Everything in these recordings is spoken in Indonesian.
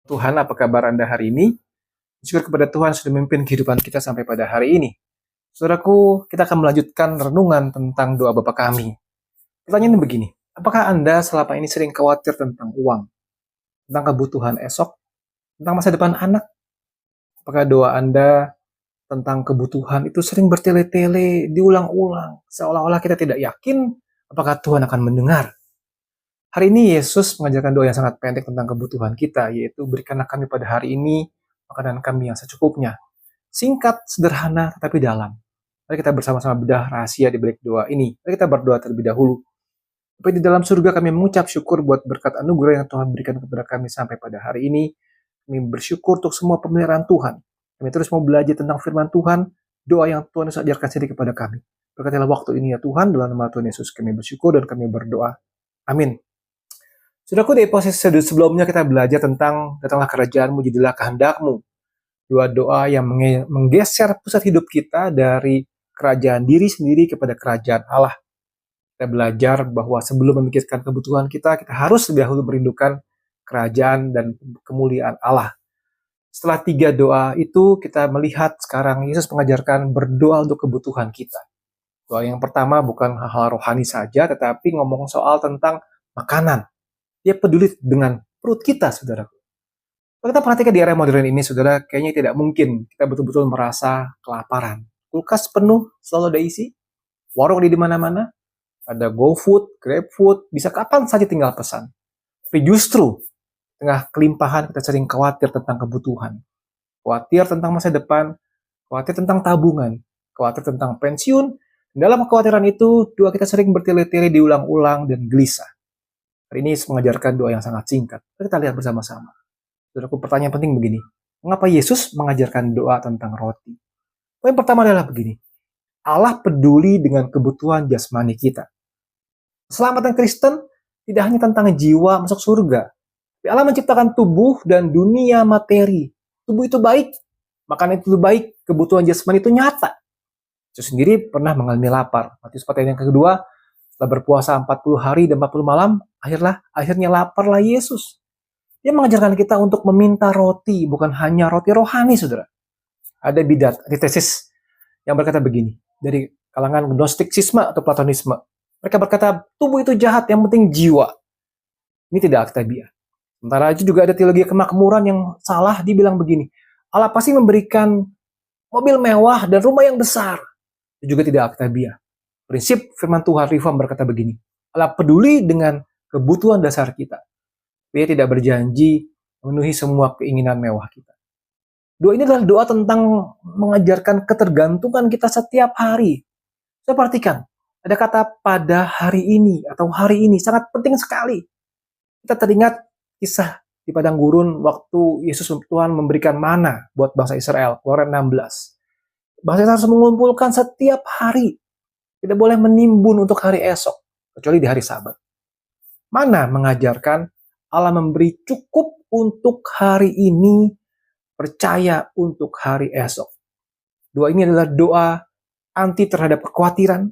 Tuhan, apa kabar Anda hari ini? Syukur kepada Tuhan sudah memimpin kehidupan kita sampai pada hari ini. Saudaraku, kita akan melanjutkan renungan tentang doa Bapa kami. Pertanyaannya begini, apakah Anda selama ini sering khawatir tentang uang, tentang kebutuhan esok, tentang masa depan anak? Apakah doa Anda tentang kebutuhan itu sering bertele-tele, diulang-ulang, seolah-olah kita tidak yakin apakah Tuhan akan mendengar? Hari ini Yesus mengajarkan doa yang sangat pendek tentang kebutuhan kita, yaitu berikanlah kami pada hari ini makanan kami yang secukupnya. Singkat, sederhana, tetapi dalam. Mari kita bersama-sama bedah rahasia di balik doa ini. Mari kita berdoa terlebih dahulu. Tapi di dalam surga kami mengucap syukur buat berkat anugerah yang Tuhan berikan kepada kami sampai pada hari ini. Kami bersyukur untuk semua pemeliharaan Tuhan. Kami terus mau belajar tentang firman Tuhan, doa yang Tuhan Yesus ajarkan sendiri kepada kami. Berkatilah waktu ini ya Tuhan, dalam nama Tuhan Yesus kami bersyukur dan kami berdoa. Amin. Saudaraku, di episode sebelumnya kita belajar tentang datanglah kerajaanmu, jadilah kehendakmu. Dua doa yang menggeser pusat hidup kita dari kerajaan diri sendiri kepada kerajaan Allah. Kita belajar bahwa sebelum memikirkan kebutuhan kita harus lebih dahulu merindukan kerajaan dan kemuliaan Allah. Setelah 3 doa itu, kita melihat sekarang Yesus mengajarkan berdoa untuk kebutuhan kita. Doa yang pertama bukan hal-hal rohani saja, tetapi ngomong soal tentang makanan. Dia peduli dengan perut kita, saudara. Kalau kita perhatikan di era modern ini, saudara, kayaknya tidak mungkin kita betul-betul merasa kelaparan. Kulkas penuh, selalu ada isi. Warung di mana-mana. Ada GoFood, GrabFood, bisa kapan saja tinggal pesan. Tapi justru, tengah kelimpahan kita sering khawatir tentang kebutuhan. Khawatir tentang masa depan, khawatir tentang tabungan, khawatir tentang pensiun. Dalam kekhawatiran itu, doa kita sering bertele-tele diulang-ulang dan gelisah. Hari ini mengajarkan doa yang sangat singkat. Kita lihat bersama-sama. Saudaraku, pertanyaan penting begini. Mengapa Yesus mengajarkan doa tentang roti? Poin pertama adalah begini. Allah peduli dengan kebutuhan jasmani kita. Keselamatan Kristen tidak hanya tentang jiwa masuk surga. Allah menciptakan tubuh dan dunia materi. Tubuh itu baik. Makanan itu baik. Kebutuhan jasmani itu nyata. Yesus sendiri pernah mengalami lapar. Matius pasal yang kedua, setelah berpuasa 40 hari dan 40 malam, akhirnya laparlah Yesus. Dia mengajarkan kita untuk meminta roti, bukan hanya roti rohani, saudara. Ada antitesis yang berkata begini, dari kalangan gnostisisme atau platonisme. Mereka berkata, tubuh itu jahat, yang penting jiwa. Ini tidak aktabiah. Sementara itu juga ada teologi kemakmuran yang salah, dibilang begini, Allah pasti memberikan mobil mewah dan rumah yang besar. Itu juga tidak aktabiah. Prinsip firman Tuhan Reform berkata begini, Allah peduli dengan kebutuhan dasar kita. Dia tidak berjanji memenuhi semua keinginan mewah kita. Doa ini adalah doa tentang mengajarkan ketergantungan kita setiap hari. Saya perhatikan, ada kata pada hari ini atau hari ini, sangat penting sekali. Kita teringat kisah di padang gurun waktu Yesus Tuhan memberikan mana buat bangsa Israel, Keluaran 16. Bangsa Israel harus mengumpulkan setiap hari. Tidak boleh menimbun untuk hari esok, kecuali di hari Sabat. Mana mengajarkan Allah memberi cukup untuk hari ini, percaya untuk hari esok. Doa ini adalah doa anti terhadap kekhawatiran,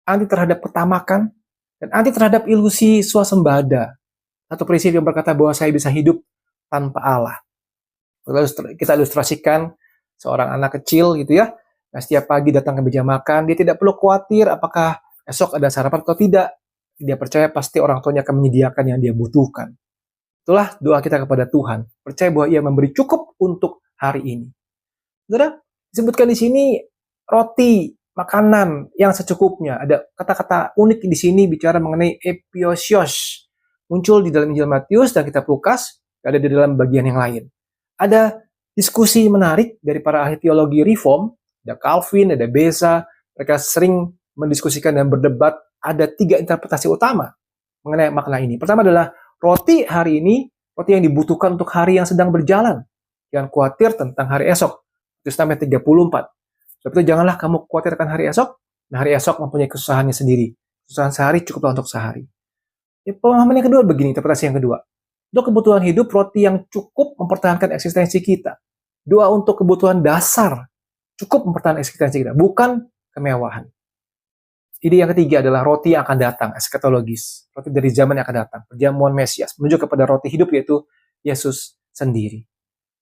anti terhadap ketamakan, dan anti terhadap ilusi swasembada. Satu prinsip yang berkata bahwa saya bisa hidup tanpa Allah. Kita ilustrasikan seorang anak kecil gitu ya. Nah, setiap pagi datang ke meja makan, dia tidak perlu khawatir apakah esok ada sarapan atau tidak. Dia percaya pasti orang tuanya akan menyediakan yang dia butuhkan. Itulah doa kita kepada Tuhan. Percaya bahwa Ia memberi cukup untuk hari ini. Saudara, disebutkan di sini roti, makanan yang secukupnya. Ada kata-kata unik di sini bicara mengenai epiosios. Muncul di dalam Injil Matius dan kitab Lukas, ada di dalam bagian yang lain. Ada diskusi menarik dari para ahli teologi Reform. Ada Calvin, ada Beza, mereka sering mendiskusikan dan berdebat. Ada 3 interpretasi utama mengenai makna ini. Pertama adalah roti hari ini, roti yang dibutuhkan untuk hari yang sedang berjalan. Jangan khawatir tentang hari esok. Itu sampai 34. Sebab itu janganlah kamu khawatirkan hari esok. Nah, hari esok mempunyai kesusahannya sendiri. Kesusahan sehari cukuplah untuk sehari. Pemahaman yang kedua begini, interpretasi yang kedua. Untuk kebutuhan hidup, roti yang cukup mempertahankan eksistensi kita. Doa untuk kebutuhan dasar cukup mempertahankan eksistensi kita, bukan kemewahan. Ide yang ketiga adalah roti yang akan datang, eskatologis. Roti dari zaman yang akan datang, perjamuan Mesias, menuju kepada roti hidup yaitu Yesus sendiri.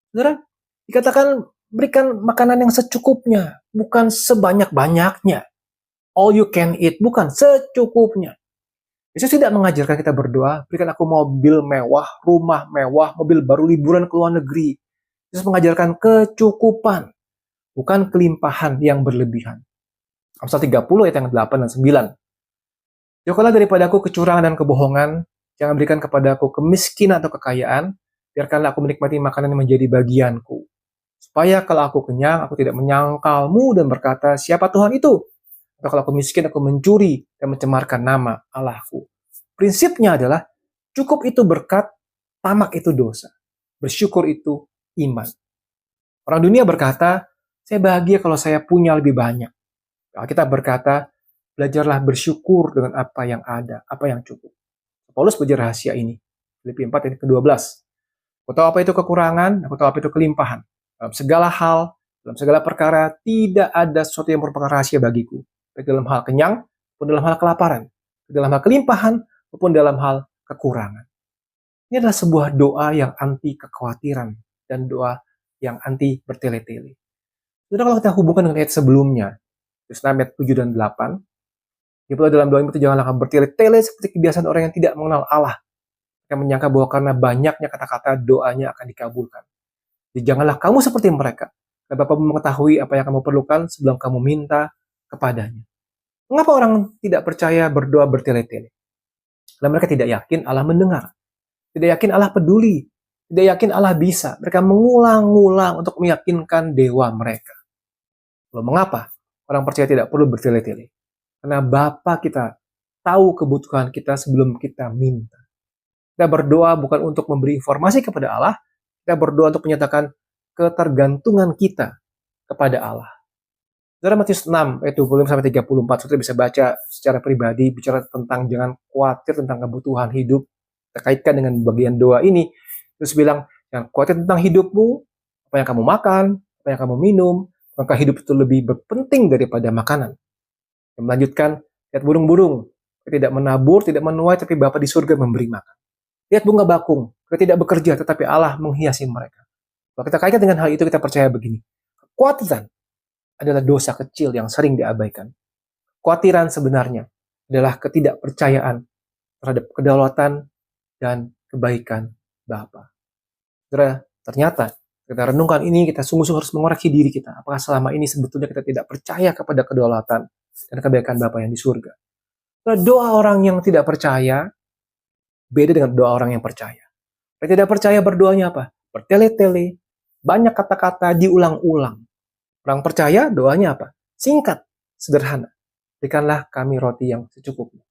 Saudara, dikatakan berikan makanan yang secukupnya, bukan sebanyak-banyaknya. All you can eat, bukan secukupnya. Yesus tidak mengajarkan kita berdoa, berikan aku mobil mewah, rumah mewah, mobil baru, liburan ke luar negeri. Yesus mengajarkan kecukupan, bukan kelimpahan yang berlebihan. Amsal 30 ayat yang 8 dan 9. Jauhkanlah daripadaku kecurangan dan kebohongan, jangan berikan kepadaku kemiskinan atau kekayaan, biarkanlah aku menikmati makanan yang menjadi bagianku. Supaya kalau aku kenyang, aku tidak menyangkalmu dan berkata, siapa Tuhan itu? Atau kalau aku miskin, aku mencuri dan mencemarkan nama Allahku. Prinsipnya adalah, cukup itu berkat, tamak itu dosa. Bersyukur itu iman. Orang dunia berkata, saya bahagia kalau saya punya lebih banyak. Kita berkata, belajarlah bersyukur dengan apa yang ada, apa yang cukup. Paulus belajar rahasia ini. Filipi 4 ayat ke-12. Aku tahu apa itu kekurangan, aku tahu apa itu kelimpahan. Dalam segala hal, dalam segala perkara, tidak ada sesuatu yang merupakan rahasia bagiku. Baik dalam hal kenyang, maupun dalam hal kelaparan. Dalam hal kelimpahan, maupun dalam hal kekurangan. Ini adalah sebuah doa yang anti kekhawatiran dan doa yang anti bertele-tele. Sudah kalau kita hubungkan dengan ayat sebelumnya, ayat 7 dan 8, di pula dalam doa itu janganlah kamu bertele-tele seperti kebiasaan orang yang tidak mengenal Allah. Yang menyangka bahwa karena banyaknya kata-kata doanya akan dikabulkan. Jadi janganlah kamu seperti mereka. Karena Bapa mengetahui apa yang kamu perlukan sebelum kamu minta kepadanya. Mengapa orang tidak percaya berdoa bertele-tele? Karena mereka tidak yakin Allah mendengar. Tidak yakin Allah peduli. Tidak yakin Allah bisa. Mereka mengulang-ulang untuk meyakinkan dewa mereka. Lalu mengapa orang percaya tidak perlu bertele-tele? Karena Bapa kita tahu kebutuhan kita sebelum kita minta. Kita berdoa bukan untuk memberi informasi kepada Allah, kita berdoa untuk menyatakan ketergantungan kita kepada Allah. Dalam Matius 6 ayat 25-34, saudara bisa baca secara pribadi bicara tentang jangan khawatir tentang kebutuhan hidup. Terkaitkan dengan bagian doa ini, terus bilang, jangan khawatir tentang hidupmu, apa yang kamu makan, apa yang kamu minum, maka hidup itu lebih berpenting daripada makanan. Yang melanjutkan, lihat burung-burung, tidak menabur, tidak menuai, tapi Bapa di surga memberi makan. Lihat bunga bakung, mereka tidak bekerja, tetapi Allah menghiasi mereka. Kalau kita kaitkan dengan hal itu, kita percaya begini. Kekhawatiran adalah dosa kecil yang sering diabaikan. Kekhawatiran sebenarnya adalah ketidakpercayaan terhadap kedaulatan dan kebaikan Bapa. Ternyata, kita renungkan ini, kita sungguh-sungguh harus mengoreksi diri kita. Apakah selama ini sebetulnya kita tidak percaya kepada kedaulatan dan kebaikan Bapa yang di surga? Doa orang yang tidak percaya beda dengan doa orang yang percaya. Yang tidak percaya berdoanya apa? Bertele-tele, banyak kata-kata diulang-ulang. Orang percaya doanya apa? Singkat, sederhana. Berikanlah kami roti yang secukupnya.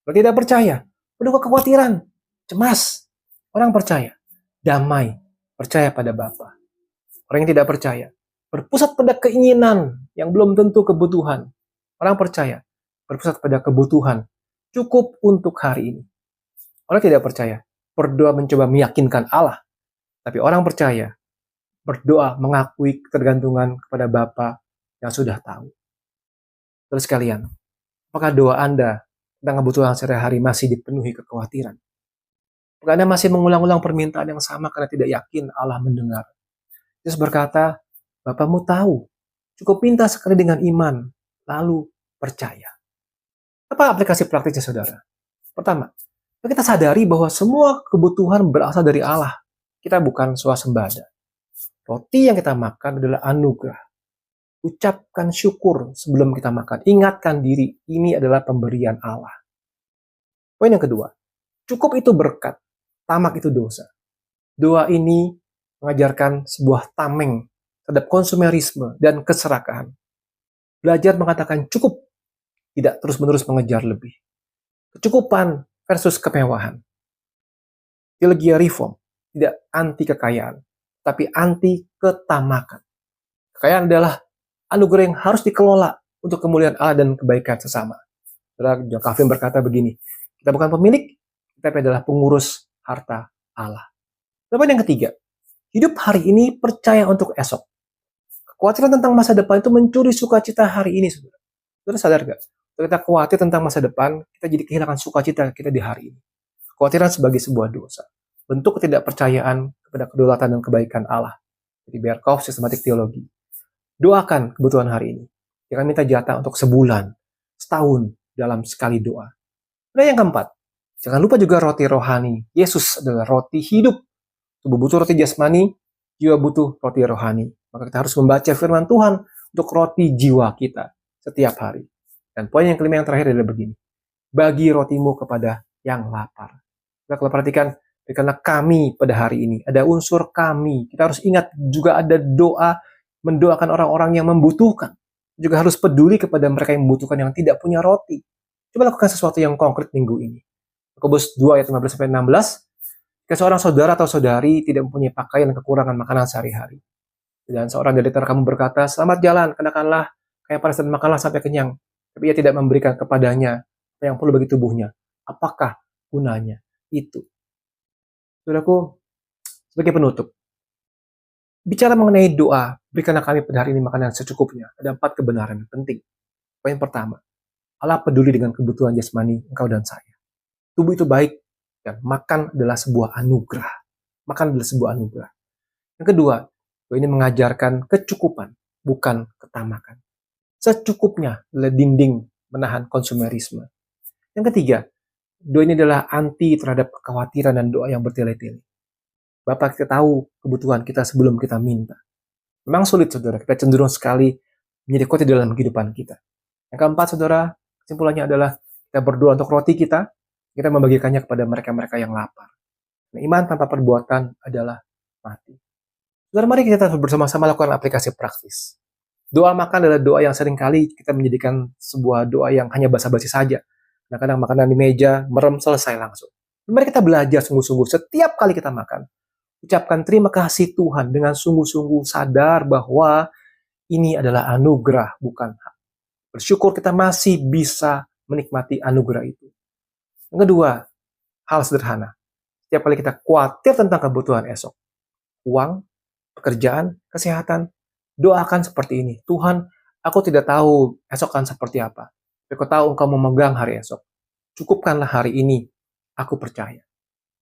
Orang tidak percaya, penuh kekhawatiran, cemas. Orang percaya, damai, percaya pada Bapa. Orang yang tidak percaya, berpusat pada keinginan yang belum tentu kebutuhan. Orang percaya, berpusat pada kebutuhan cukup untuk hari ini. Orang tidak percaya, berdoa mencoba meyakinkan Allah. Tapi orang percaya, berdoa mengakui ketergantungan kepada Bapa yang sudah tahu. Terus sekalian, apakah doa Anda tentang kebutuhan sehari-hari masih dipenuhi kekhawatiran? Apakah Anda masih mengulang-ulang permintaan yang sama karena tidak yakin Allah mendengar? Yesus berkata, Bapamu tahu, cukup minta sekali dengan iman, lalu percaya. Apa aplikasi praktisnya, saudara? Pertama, kita sadari bahwa semua kebutuhan berasal dari Allah. Kita bukan swasembada. Roti yang kita makan adalah anugerah. Ucapkan syukur sebelum kita makan. Ingatkan diri, ini adalah pemberian Allah. Poin yang kedua, cukup itu berkat, tamak itu dosa. Doa ini mengajarkan sebuah tameng terhadap konsumerisme dan keserakahan. Belajar mengatakan cukup, tidak terus-menerus mengejar lebih. Kecukupan versus kemewahan. Teologi reform tidak anti kekayaan, tapi anti ketamakan. Kekayaan adalah anugerah yang harus dikelola untuk kemuliaan Allah dan kebaikan sesama. John Calvin berkata begini, kita bukan pemilik, tapi adalah pengurus harta Allah. Lalu yang ketiga, hidup hari ini percaya untuk esok. Kekhawatiran tentang masa depan itu mencuri sukacita hari ini, saudara. Saudara sadar gak? Kita khawatir tentang masa depan, kita jadi kehilangan sukacita kita di hari ini. Kekhawatiran sebagai sebuah dosa. bentuk ketidakpercayaan kepada kedaulatan dan kebaikan Allah. Jadi Berkhof Sistematik Teologi. Doakan kebutuhan hari ini. Jangan minta jatah untuk sebulan, setahun dalam sekali doa. Dan yang keempat, jangan lupa juga roti rohani. Yesus adalah roti hidup. Tubuh butuh roti jasmani, jiwa butuh roti rohani. Maka kita harus membaca firman Tuhan untuk roti jiwa kita setiap hari. Dan poin yang kelima yang terakhir adalah begini. Bagi rotimu kepada yang lapar. Nah, kalau perhatikan, karena kami pada hari ini, ada unsur kami. Kita harus ingat juga ada doa, mendoakan orang-orang yang membutuhkan. Juga harus peduli kepada mereka yang membutuhkan, yang tidak punya roti. Coba lakukan sesuatu yang konkret minggu ini. Yakobus 2 ayat 15-16, jika seorang saudara atau saudari tidak mempunyai pakaian dan kekurangan makanan sehari-hari, dan seorang dari antara kamu berkata, selamat jalan, kenakanlah kain panas dan makanlah sampai kenyang, tapi ia tidak memberikan kepadanya apa yang perlu bagi tubuhnya, apakah gunanya itu? Saudaraku, sebagai penutup, bicara mengenai doa, berikanlah kami pada hari ini makanan secukupnya. Ada 4 kebenaran yang penting. Poin pertama, Allah peduli dengan kebutuhan jasmani engkau dan saya. Tubuh itu baik, dan makan adalah sebuah anugerah. Makan adalah sebuah anugerah. Yang kedua, doa ini mengajarkan kecukupan, bukan ketamakan. Secukupnya adalah dinding menahan konsumerisme. Yang ketiga, doa ini adalah anti terhadap kekhawatiran dan doa yang bertele-tele. Bapak, kita tahu kebutuhan kita sebelum kita minta. Memang sulit, saudara. Kita cenderung sekali menjadi kota dalam kehidupan kita. Yang keempat, saudara, kesimpulannya adalah kita berdoa untuk roti kita membagikannya kepada mereka-mereka yang lapar. Nah, iman tanpa perbuatan adalah mati. Saudara, mari kita bersama-sama lakukan aplikasi praktis. Doa makan adalah doa yang seringkali kita menjadikan sebuah doa yang hanya basa-basi saja. Kadang-kadang makanan di meja, merem, selesai langsung. Mari kita belajar sungguh-sungguh setiap kali kita makan. Ucapkan terima kasih Tuhan dengan sungguh-sungguh sadar bahwa ini adalah anugerah, bukan hak. Bersyukur kita masih bisa menikmati anugerah itu. Yang kedua, hal sederhana. Setiap kali kita khawatir tentang kebutuhan esok, uang, pekerjaan, kesehatan, doakan seperti ini. Tuhan, aku tidak tahu esok akan seperti apa. Tapi aku tahu Engkau memegang hari esok. Cukupkanlah hari ini. Aku percaya.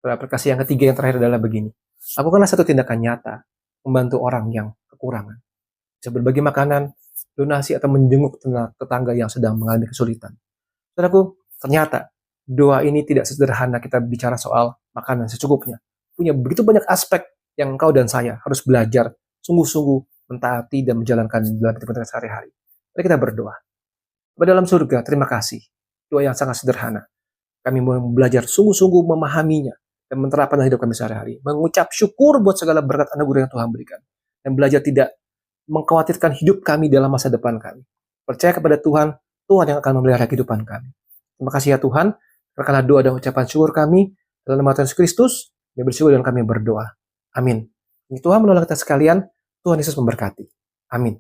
Aplikasi yang ketiga yang terakhir adalah begini. Lakukanlah satu tindakan nyata, membantu orang yang kekurangan. Bisa berbagi makanan, donasi, atau menjenguk tetangga yang sedang mengalami kesulitan. Saudaraku, ternyata doa ini tidak sederhana kita bicara soal makanan secukupnya. Punya begitu banyak aspek yang engkau dan saya harus belajar sungguh-sungguh mentaati dan menjalankan dalam kehidupan sehari-hari. Mari kita berdoa. Bapa dalam surga, terima kasih. Doa yang sangat sederhana. Kami mau belajar sungguh-sungguh memahaminya dan menerapkan dalam hidup kami sehari-hari. Mengucap syukur buat segala berkat anugerah yang Tuhan berikan. Dan belajar tidak mengkhawatirkan hidup kami dalam masa depan kami. Percaya kepada Tuhan, Tuhan yang akan memelihara kehidupan kami. Terima kasih ya Tuhan. Berkatlah doa dan ucapan syukur kami. Dalam nama Tuhan Yesus Kristus, kami bersyukur dan kami berdoa. Amin. Ini Tuhan menolong kita sekalian. Tuhan Yesus memberkati. Amin.